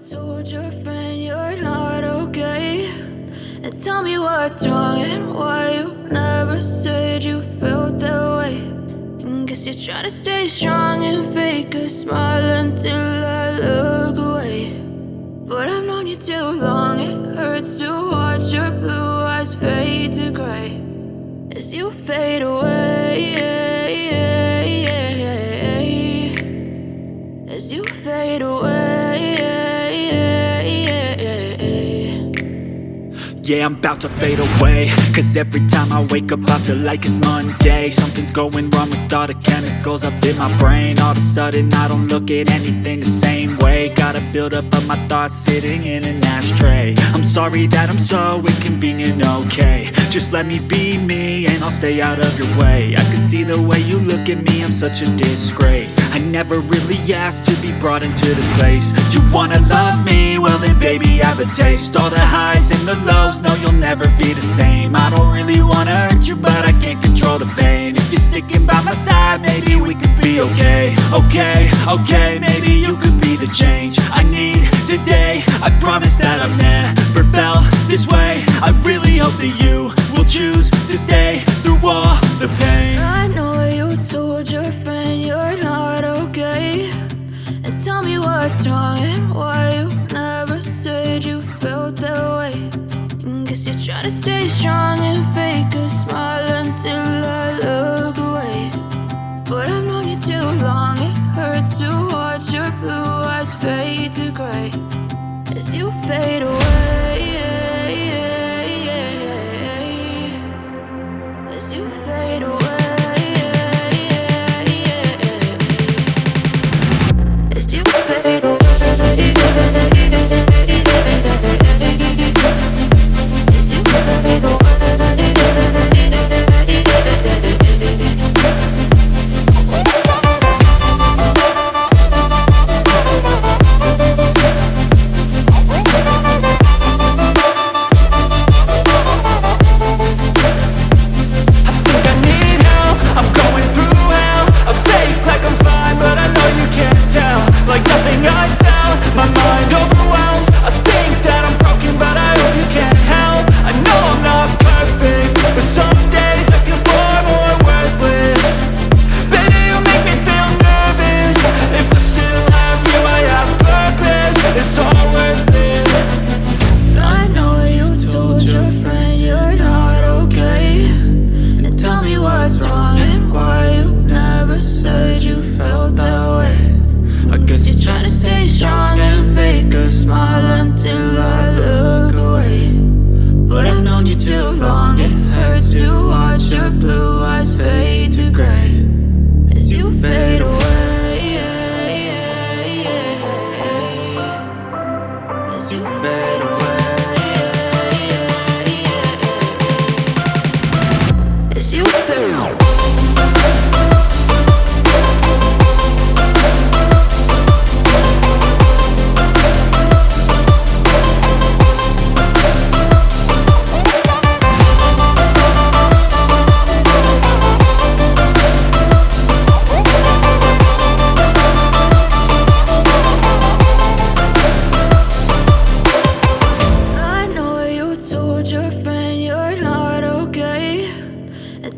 told your friend you're not okay? And tell me what's wrong and why you never said you felt that way. And guess you're trying to stay strong and fake a smile until I look away. But I've known you too long, it hurts to watch your blue eyes fade to gray as you fade away, as you fade away. Yeah, I'm about to fade away, cause every time I wake up I feel like it's Monday. Something's going wrong with all the chemicals up in my brain. All of a sudden I don't look at anything the same way. Got a build up of my thoughts sitting in an ashtray. I'm sorry that I'm so inconvenient, okay? Just let me be me and I'll stay out of your way. I can see the way you look at me, I'm such a disgrace. I never really asked to be brought into this place. You wanna love me? Well then baby, have a taste. All the highs and the lows, no, you'll never be the same. I don't really wanna hurt you, but I can't control the pain. If you're sticking by my side, maybe we could be okay. Okay, maybe you could be the change I need today. I promise that I've never felt this way. I really hope that you will choose to stay through all the pain. I know you told your friend you're not okay. And tell me what's wrong and why you never said you felt that way. Guess you're trying to stay strong and fake a smile until I look away. But I've known you too long, it hurts to watch your blue eyes fade to gray as you fade away, as you fade away, as you fade away.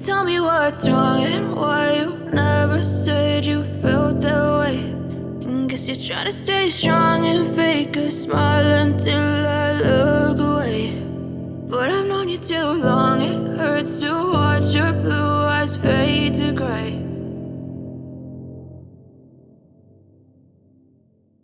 Tell me what's wrong and why you never said you felt that way. And guess you're trying to stay strong and fake a smile until I look away. But I've known you too long, it hurts to watch your blue eyes fade to gray